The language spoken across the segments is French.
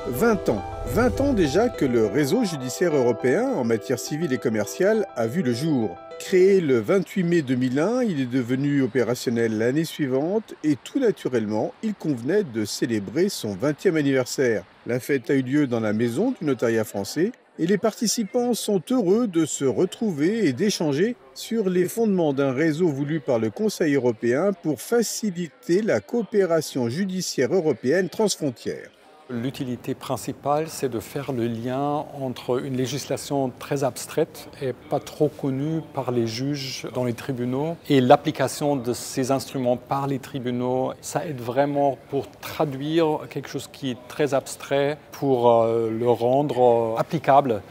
20 ans. 20 ans déjà que le réseau judiciaire européen en matière civile et commerciale a vu le jour. Créé le 28 mai 2001, il est devenu opérationnel l'année suivante et tout naturellement, il convenait de célébrer son 20e anniversaire. La fête a eu lieu dans la maison du notariat français et les participants sont heureux de se retrouver et d'échanger sur les fondements d'un réseau voulu par le Conseil européen pour faciliter la coopération judiciaire européenne transfrontière. L'utilité principale, c'est de faire le lien entre une législation très abstraite et pas trop connue par les juges dans les tribunaux et l'application de ces instruments par les tribunaux. Ça aide vraiment pour traduire quelque chose qui est très abstrait pour le rendre applicable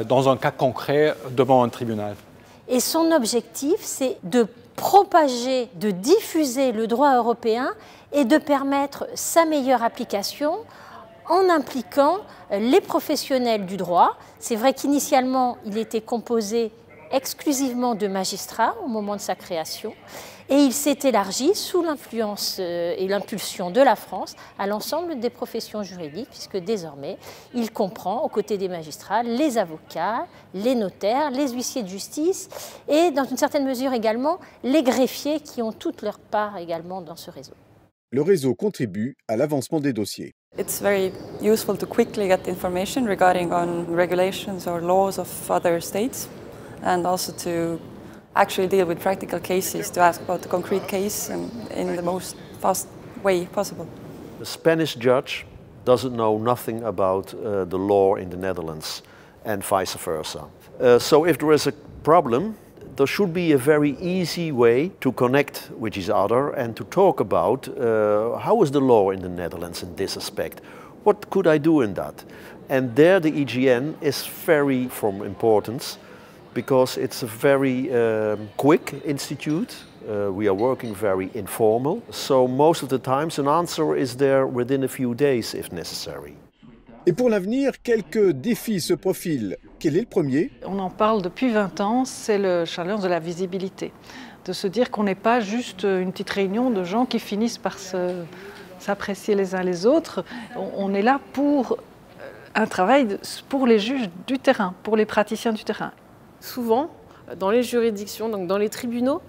dans un cas concret devant un tribunal. Et son objectif, c'est de propager, de diffuser le droit européen et de permettre sa meilleure application en impliquant les professionnels du droit. C'est vrai qu'initialement, il était composé exclusivement de magistrats au moment de sa création et il s'est élargi sous l'influence et l'impulsion de la France à l'ensemble des professions juridiques puisque désormais, il comprend aux côtés des magistrats les avocats, les notaires, les huissiers de justice et dans une certaine mesure également les greffiers qui ont toute leur part également dans ce réseau. Le réseau contribue à l'avancement des dossiers. It's very useful to quickly get information regarding on regulations or laws of other states and also to actually deal with practical cases, to ask about the concrete case in the most fast way possible. A Spanish judge doesn't know nothing about the law in the Netherlands and vice versa. So if there is a problem, there should be a very easy way to connect with each other and to talk about how is the law in the Netherlands in this aspect? What could I do in that? And there the EGN is very from importance because it's a very quick institute. We are working very informal. So most of the times an answer is there within a few days if necessary. Et pour l'avenir, quelques défis se profilent. Quel est le premier? On en parle depuis 20 ans, c'est le challenge de la visibilité. De se dire qu'on n'est pas juste une petite réunion de gens qui finissent par s'apprécier les uns les autres. On est là pour un travail pour les juges du terrain, pour les praticiens du terrain. Souvent, dans les juridictions, donc dans les tribunaux,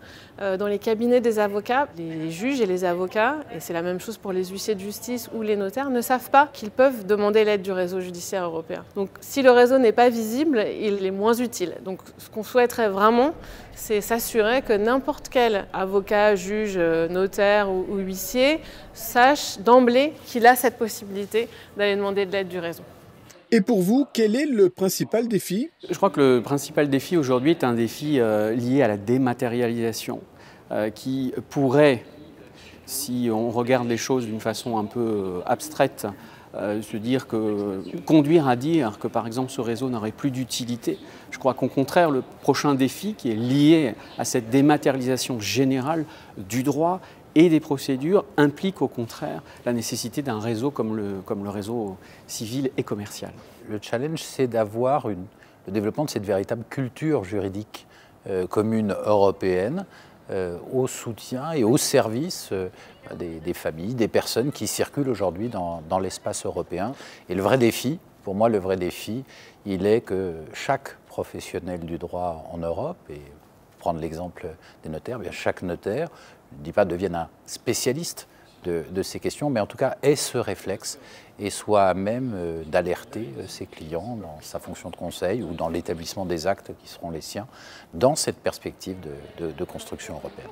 dans les cabinets des avocats, les juges et les avocats, et c'est la même chose pour les huissiers de justice ou les notaires, ne savent pas qu'ils peuvent demander l'aide du réseau judiciaire européen. Donc si le réseau n'est pas visible, il est moins utile. Donc ce qu'on souhaiterait vraiment, c'est s'assurer que n'importe quel avocat, juge, notaire ou huissier sache d'emblée qu'il a cette possibilité d'aller demander de l'aide du réseau. Et pour vous, quel est le principal défi? Je crois que le principal défi aujourd'hui est un défi lié à la dématérialisation qui pourrait, si on regarde les choses d'une façon un peu abstraite, conduire à dire que par exemple ce réseau n'aurait plus d'utilité. Je crois qu'au contraire, le prochain défi qui est lié à cette dématérialisation générale du droit et des procédures implique au contraire la nécessité d'un réseau comme le réseau civil et commercial. Le challenge, c'est d'avoir le développement de cette véritable culture juridique commune européenne au soutien et au service des familles, des personnes qui circulent aujourd'hui dans l'espace européen. Et le vrai défi, pour moi, le vrai défi, il est que chaque professionnel du droit en Europe, et prendre l'exemple des notaires, bien chaque notaire, je ne dis pas devienne un spécialiste de ces questions, mais en tout cas ait ce réflexe et soit à même d'alerter ses clients dans sa fonction de conseil ou dans l'établissement des actes qui seront les siens dans cette perspective de construction européenne.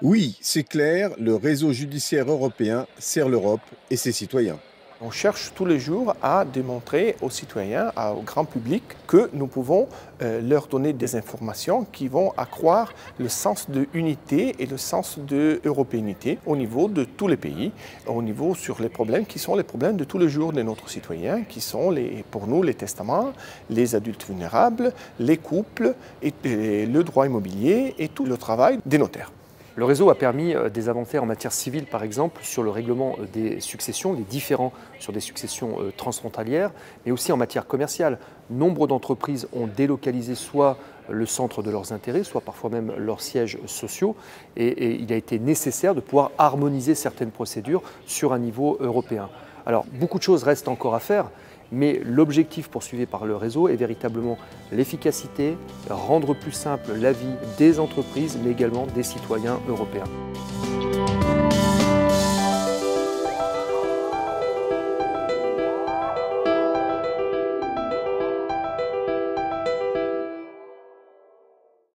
Oui, c'est clair, le réseau judiciaire européen sert l'Europe et ses citoyens. On cherche tous les jours à démontrer aux citoyens, au grand public, que nous pouvons leur donner des informations qui vont accroître le sens de unité et le sens de européanité au niveau de tous les pays, au niveau sur les problèmes qui sont les problèmes de tous les jours de notre citoyen, qui sont pour nous les testaments, les adultes vulnérables, les couples, et le droit immobilier et tout le travail des notaires. Le réseau a permis des avancées en matière civile, par exemple, sur le règlement des successions, des différends sur des successions transfrontalières, mais aussi en matière commerciale. Nombre d'entreprises ont délocalisé soit le centre de leurs intérêts, soit parfois même leurs sièges sociaux, et il a été nécessaire de pouvoir harmoniser certaines procédures sur un niveau européen. Alors beaucoup de choses restent encore à faire, mais l'objectif poursuivi par le réseau est véritablement l'efficacité, rendre plus simple la vie des entreprises, mais également des citoyens européens.